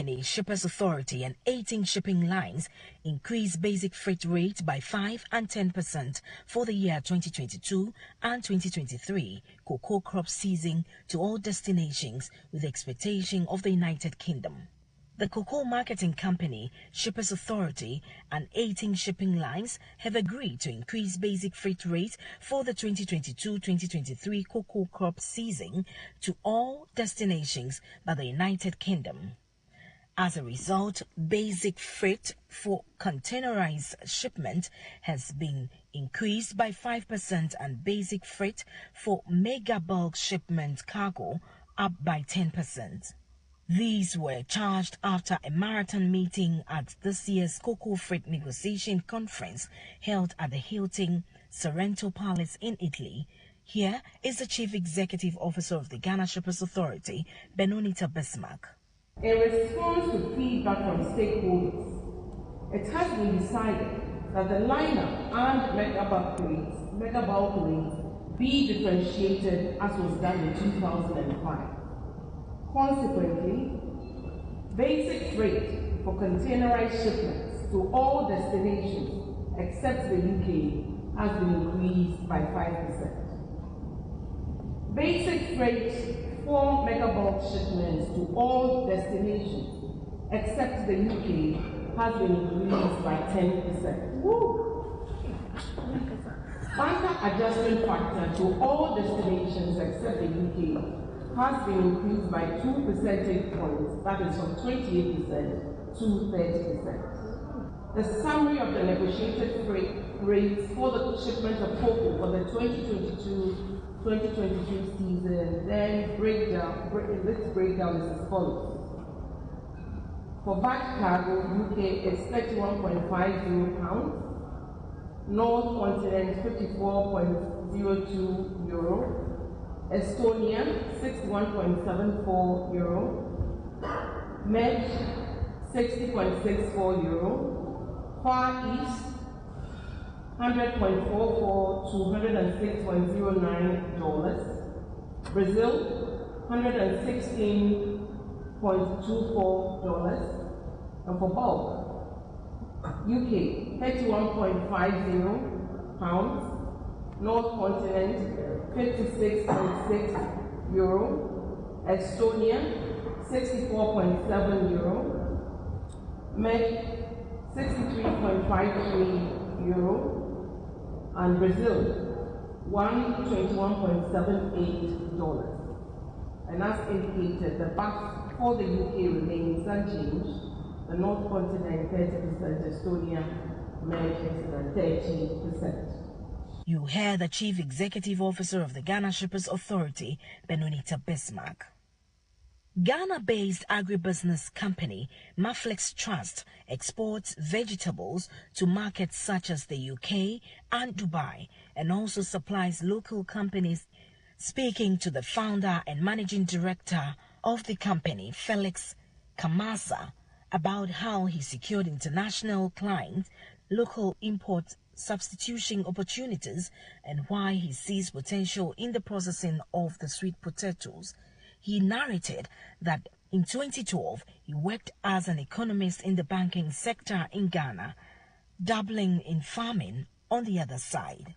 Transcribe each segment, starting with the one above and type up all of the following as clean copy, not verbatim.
Company, Shippers Authority and 18 shipping lines increased basic freight rates by 5 and 10% for the year 2022 and 2023 cocoa crop season to all destinations with the expectation of the United Kingdom. The Cocoa Marketing Company, Shippers Authority and 18 shipping lines have agreed to increase basic freight rates for the 2022-2023 cocoa crop season to all destinations by the United Kingdom. As a result, basic freight for containerized shipment has been increased by 5% and basic freight for mega bulk shipment cargo up by 10%. These were charged after a marathon meeting at this year's Cocoa Freight Negotiation Conference held at the Hilton Sorrento Palace in Italy. Here is the Chief Executive Officer of the Ghana Shippers Authority, Benonita Bismarck. In response to feedback from stakeholders, it has been decided that the liner and mega bulk rates be differentiated as was done in 2005. Consequently, basic freight for containerized shipments to all destinations except the UK has been increased by 5%. Basic freight for mega bulk shipments to all destinations except the UK has been increased by 10%. Bunker adjustment factor to all destinations except the UK has been increased by 2 percentage points, that is from 28% to 30%. The summary of the negotiated freight rates for the shipment of cocoa for the 2022-2023 season then let's break down as follows. For batch cargo, UK is 31.50 pounds, North Continent 54.02 euro, Estonia 61.74 euro, Med 60.64 euro, Far East 100.44 to $106.09, Brazil $116.24, and for bulk, UK 31.50 pounds, North Continent 56.6 euro, Estonia 64.7 euro, Med 63.53 euro, and Brazil $121.78. And as indicated, the BAF for the UK remains unchanged. The North Continent 30%, Estonia, Med is at 30%. You hear the Chief Executive Officer of the Ghana Shippers Authority, Benonita Bismarck. Ghana-based agribusiness company Maflex Trust exports vegetables to markets such as the UK and Dubai and also supplies local companies. Speaking to the founder and managing director of the company, Felix Kamasa, about how he secured international clients, local import substitution opportunities, and why he sees potential in the processing of the sweet potatoes, he narrated that in 2012 he worked as an economist in the banking sector in Ghana, dabbling in farming on the other side.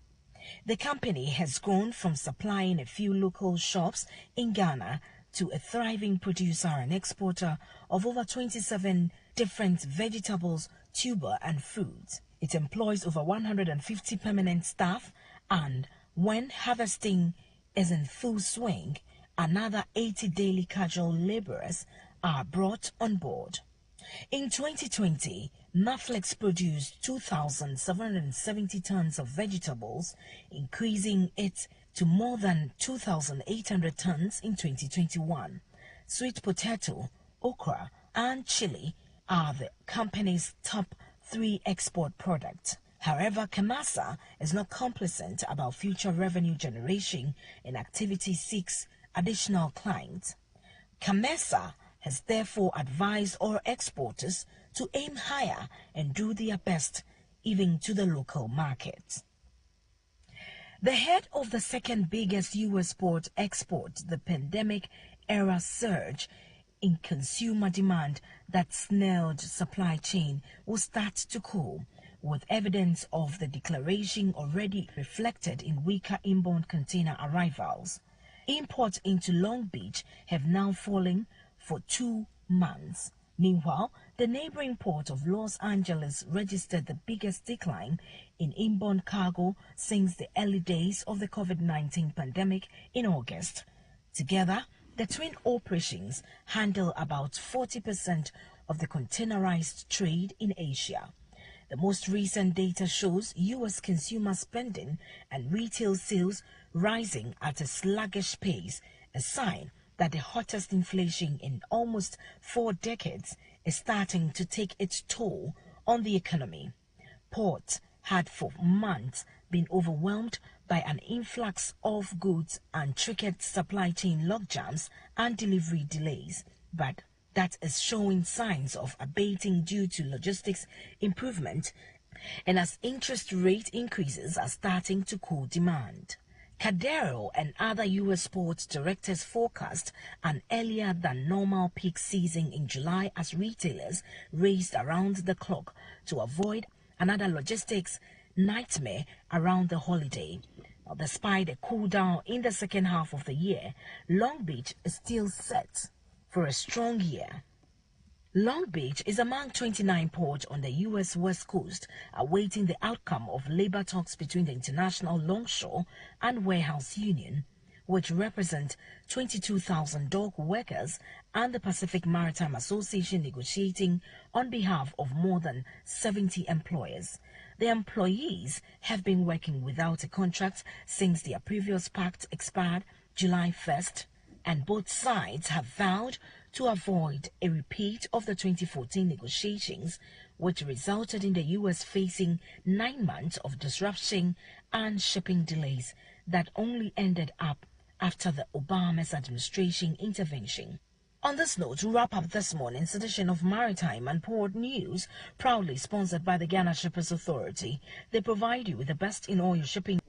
The company has grown from supplying a few local shops in Ghana to a thriving producer and exporter of over 27 different vegetables, tuber and fruits. It employs over 150 permanent staff, and when harvesting is in full swing, another 80 daily casual laborers are brought on board. In 2020, Maflex produced 2,770 tons of vegetables, increasing it to more than 2,800 tons in 2021. Sweet potato, okra, and chili are the company's top 3 export products. However, Kamasa is not complacent about future revenue generation and activity seeks additional clients. Kamasa has therefore advised all exporters to aim higher and do their best, even to the local market. The head of the second biggest U.S. port export, the pandemic-era surge in consumer demand that snailed supply chain will start to cool, with evidence of the declaration already reflected in weaker inbound container arrivals. Imports into Long Beach have now fallen for 2 months. Meanwhile, the neighboring port of Los Angeles registered the biggest decline in inbound cargo since the early days of the COVID-19 pandemic in August. Together, the twin operations handle about 40% of the containerized trade in Asia. The most recent data shows U.S. consumer spending and retail sales rising at a sluggish pace, a sign that the hottest inflation in almost 4 decades is starting to take its toll on the economy. Ports had for months been overwhelmed by an influx of goods and triggered supply chain logjams and delivery delays, but that is showing signs of abating due to logistics improvement and as interest rate increases are starting to cool demand. Cadero and other U.S. ports directors forecast an earlier than normal peak season in July as retailers raced around the clock to avoid another logistics nightmare around the holiday. Now, despite a cool down in the second half of the year, Long Beach is still set for a strong year. Long Beach is among 29 ports on the U.S. West Coast awaiting the outcome of labor talks between the International Longshore and Warehouse Union, which represent 22,000 dock workers, and the Pacific Maritime Association negotiating on behalf of more than 70 employers. The employees have been working without a contract since their previous pact expired July 1st, and both sides have vowed to avoid a repeat of the 2014 negotiations, which resulted in the U.S. facing 9 months of disruption and shipping delays that only ended up after the Obama's administration intervention. On this note, to wrap up this morning's edition of Maritime and Port News, proudly sponsored by the Ghana Shippers Authority, they provide you with the best in oil shipping.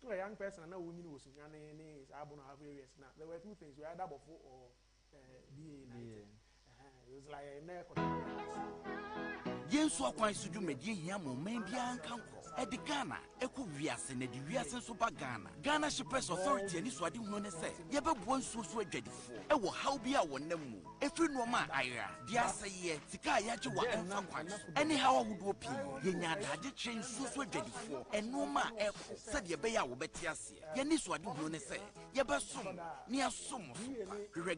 To a young person, I know when you was in is I don't have areas now. There were 2 things: we had double 4 or BA 19. It was like a neck. Yes, so quite so you made him, maybe uncle. Edi Ghana, Eku Vias and Edias Super Ghana. Ghana Shippers Authority and Iswadi None say, Yaba one so dreadful. Ewo how be our nemu. If you know my ira, dear say, Tika Yajawa and Fakwan. Anyhow would whoop you. Yenya had change so dreadful, and no ma echo said Yabaya will bet Yassi. Yaniswadi None say, Yaba Sum, near Sum.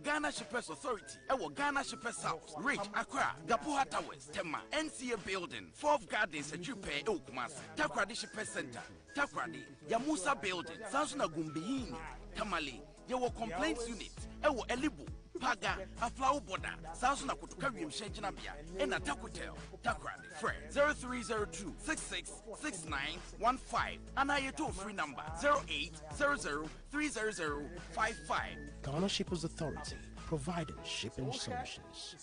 Ghana Shippers Authority, Ewo Ghana Shippers House, Rich Accra, Gapuha Towers, Tema, NCA Building, 4 Gardens, a Jupe, Oakmas. Takradi Shippers Center, Takradi, Yamusa Building, Sansuna Gumbihini, Tamale, Yawo Complaints Unit, Ewo Elibu, Paga, a flower border, Sansuna Kutukarium Shenjanabia, and a Takutel, Takradi, Fred 0302 666915, and I toll free number 0800 300 55. Ghana Shippers Authority, providing shipping solutions.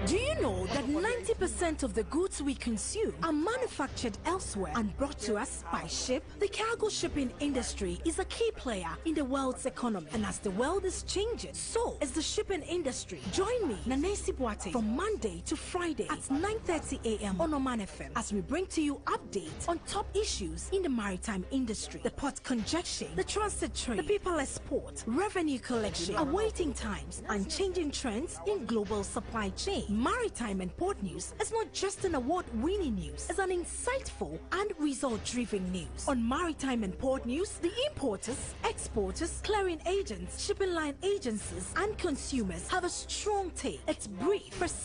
Do you know that 90% of the goods we consume are manufactured elsewhere and brought to us by ship? The cargo shipping industry is a key player in the world's economy, and as the world is changing, so is the shipping industry. Join me, Nanesi Boateng, from Monday to Friday at 9:30 a.m. on Omanfm as we bring to you updates on top issues in the maritime industry: the port congestion, the transit trade, the paperless port, revenue collection, awaiting times, and changing trends in global supply chain. Maritime and Port News is not just an award-winning news, it's an insightful and result-driven news. On Maritime and Port News, the importers, exporters, clearing agents, shipping line agencies, and consumers have a strong take. It's brief, precise,